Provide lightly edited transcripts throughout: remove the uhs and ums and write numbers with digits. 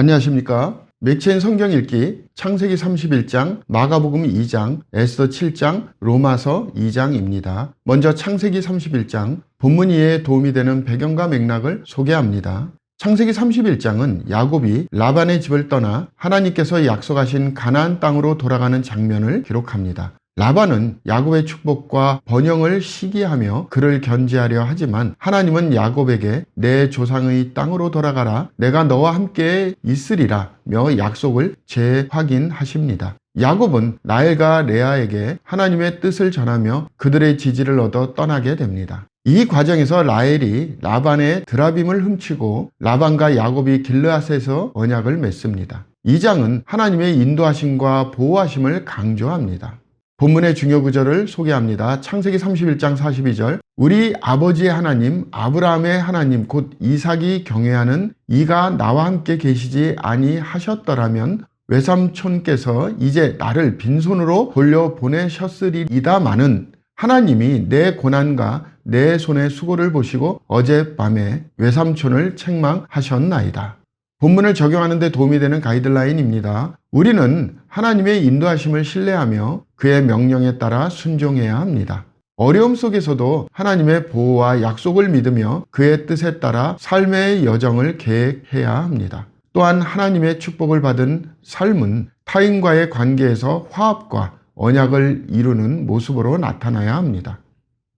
안녕하십니까. 맥체인 성경 읽기 창세기 31장, 마가복음 2장, 에스더 7장, 로마서 2장입니다. 먼저 창세기 31장, 본문 이해에 도움이 되는 배경과 맥락을 소개합니다. 창세기 31장은 야곱이 라반의 집을 떠나 하나님께서 약속하신 가나안 땅으로 돌아가는 장면을 기록합니다. 라반은 야곱의 축복과 번영을 시기하며 그를 견제하려 하지만 하나님은 야곱에게 내 조상의 땅으로 돌아가라, 내가 너와 함께 있으리라 며 약속을 재확인하십니다. 야곱은 라헬과 레아에게 하나님의 뜻을 전하며 그들의 지지를 얻어 떠나게 됩니다. 이 과정에서 라헬이 라반의 드라빔을 훔치고 라반과 야곱이 길르앗에서 언약을 맺습니다. 이 장은 하나님의 인도하심과 보호하심을 강조합니다. 본문의 중요 구절을 소개합니다. 창세기 31장 42절, 우리 아버지의 하나님 아브라함의 하나님 곧 이삭이 경외하는 이가 나와 함께 계시지 아니하셨더라면 외삼촌께서 이제 나를 빈손으로 돌려보내셨으리이다마는 하나님이 내 고난과 내 손의 수고를 보시고 어젯밤에 외삼촌을 책망하셨나이다. 본문을 적용하는 데 도움이 되는 가이드라인입니다. 우리는 하나님의 인도하심을 신뢰하며 그의 명령에 따라 순종해야 합니다. 어려움 속에서도 하나님의 보호와 약속을 믿으며 그의 뜻에 따라 삶의 여정을 계획해야 합니다. 또한 하나님의 축복을 받은 삶은 타인과의 관계에서 화합과 언약을 이루는 모습으로 나타나야 합니다.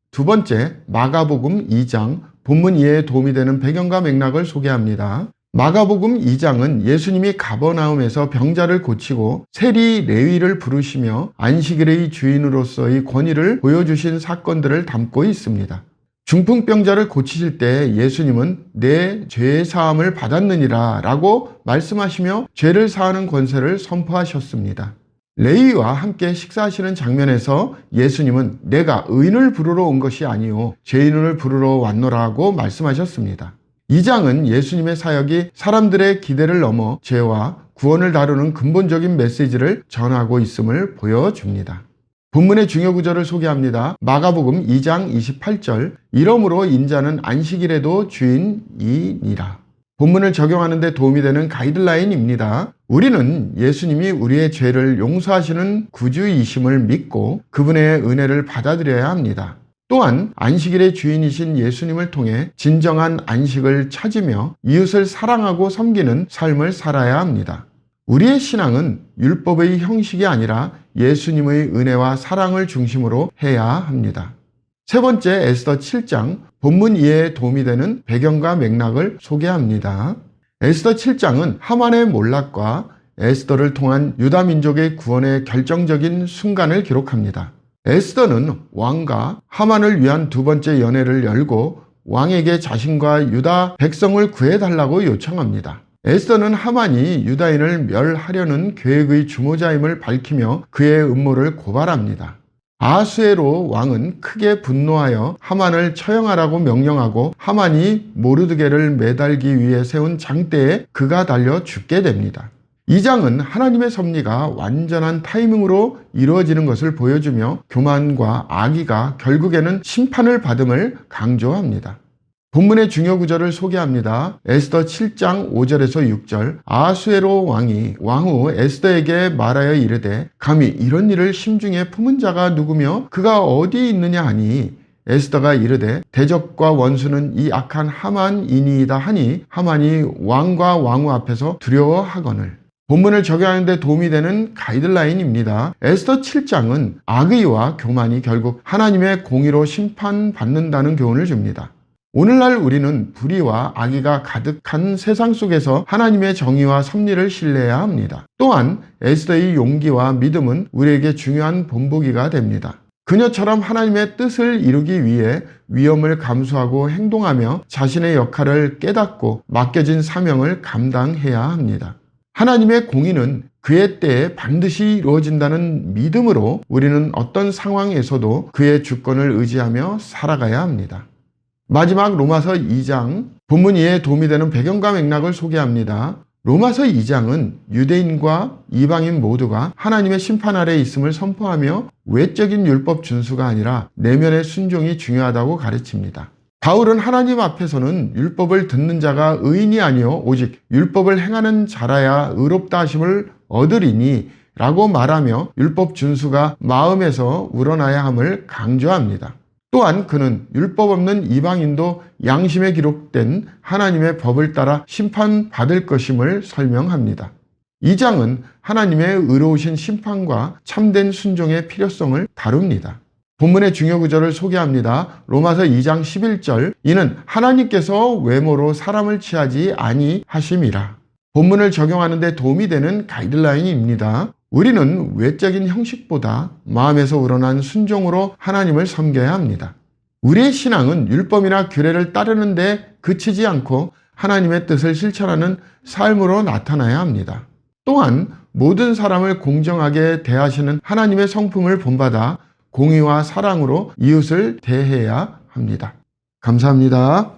두 번째, 마가복음 2장, 본문 이해에 도움이 되는 배경과 맥락을 소개합니다. 마가복음 2장은 예수님이 가버나움에서 병자를 고치고 세리 레위를 부르시며 안식일의 주인으로서의 권위를 보여주신 사건들을 담고 있습니다. 중풍병자를 고치실 때 예수님은 내 죄 사함을 받았느니라 라고 말씀하시며 죄를 사하는 권세를 선포하셨습니다. 레위와 함께 식사하시는 장면에서 예수님은 내가 의인을 부르러 온 것이 아니요 죄인을 부르러 왔노라고 말씀하셨습니다. 이 장은 예수님의 사역이 사람들의 기대를 넘어 죄와 구원을 다루는 근본적인 메시지를 전하고 있음을 보여줍니다. 본문의 중요 구절을 소개합니다. 마가복음 2장 28절, 이러므로 인자는 안식일에도 주인이니라. 본문을 적용하는 데 도움이 되는 가이드라인입니다. 우리는 예수님이 우리의 죄를 용서하시는 구주이심을 믿고 그분의 은혜를 받아들여야 합니다. 또한 안식일의 주인이신 예수님을 통해 진정한 안식을 찾으며 이웃을 사랑하고 섬기는 삶을 살아야 합니다. 우리의 신앙은 율법의 형식이 아니라 예수님의 은혜와 사랑을 중심으로 해야 합니다. 세 번째, 에스더 7장, 본문 이해에 도움이 되는 배경과 맥락을 소개합니다. 에스더 7장은 하만의 몰락과 에스더를 통한 유다 민족의 구원의 결정적인 순간을 기록합니다. 에스더는 왕과 하만을 위한 두 번째 연회를 열고 왕에게 자신과 유다 백성을 구해달라고 요청합니다. 에스더는 하만이 유다인을 멸하려는 계획의 주모자임을 밝히며 그의 음모를 고발합니다. 아하수에로 왕은 크게 분노하여 하만을 처형하라고 명령하고 하만이 모르드게를 매달기 위해 세운 장대에 그가 달려 죽게 됩니다. 이 장은 하나님의 섭리가 완전한 타이밍으로 이루어지는 것을 보여주며 교만과 악의가 결국에는 심판을 받음을 강조합니다. 본문의 중요 구절을 소개합니다. 에스더 7장 5절에서 6절, 아하수에로 왕이 왕후 에스더에게 말하여 이르되 감히 이런 일을 심중에 품은 자가 누구며 그가 어디 있느냐 하니 에스더가 이르되 대적과 원수는 이 악한 하만이니이다 하니 하만이 왕과 왕후 앞에서 두려워하거늘. 본문을 적용하는 데 도움이 되는 가이드라인입니다. 에스더 7장은 악의와 교만이 결국 하나님의 공의로 심판받는다는 교훈을 줍니다. 오늘날 우리는 불의와 악의가 가득한 세상 속에서 하나님의 정의와 섭리를 신뢰해야 합니다. 또한 에스더의 용기와 믿음은 우리에게 중요한 본보기가 됩니다. 그녀처럼 하나님의 뜻을 이루기 위해 위험을 감수하고 행동하며 자신의 역할을 깨닫고 맡겨진 사명을 감당해야 합니다. 하나님의 공의는 그의 때에 반드시 이루어진다는 믿음으로 우리는 어떤 상황에서도 그의 주권을 의지하며 살아가야 합니다. 마지막 로마서 2장, 본문 이해에 도움이 되는 배경과 맥락을 소개합니다. 로마서 2장은 유대인과 이방인 모두가 하나님의 심판 아래 있음을 선포하며 외적인 율법 준수가 아니라 내면의 순종이 중요하다고 가르칩니다. 바울은 하나님 앞에서는 율법을 듣는 자가 의인이 아니요 오직 율법을 행하는 자라야 의롭다 하심을 얻으리니 라고 말하며 율법 준수가 마음에서 우러나야 함을 강조합니다. 또한 그는 율법 없는 이방인도 양심에 기록된 하나님의 법을 따라 심판받을 것임을 설명합니다. 이 장은 하나님의 의로우신 심판과 참된 순종의 필요성을 다룹니다. 본문의 중요 구절을 소개합니다. 로마서 2장 11절 이는 하나님께서 외모로 사람을 취하지 아니하심이라. 본문을 적용하는 데 도움이 되는 가이드라인입니다. 우리는 외적인 형식보다 마음에서 우러난 순종으로 하나님을 섬겨야 합니다. 우리의 신앙은 율법이나 규례를 따르는 데 그치지 않고 하나님의 뜻을 실천하는 삶으로 나타나야 합니다. 또한 모든 사람을 공정하게 대하시는 하나님의 성품을 본받아 공의와 사랑으로 이웃을 대해야 합니다. 감사합니다.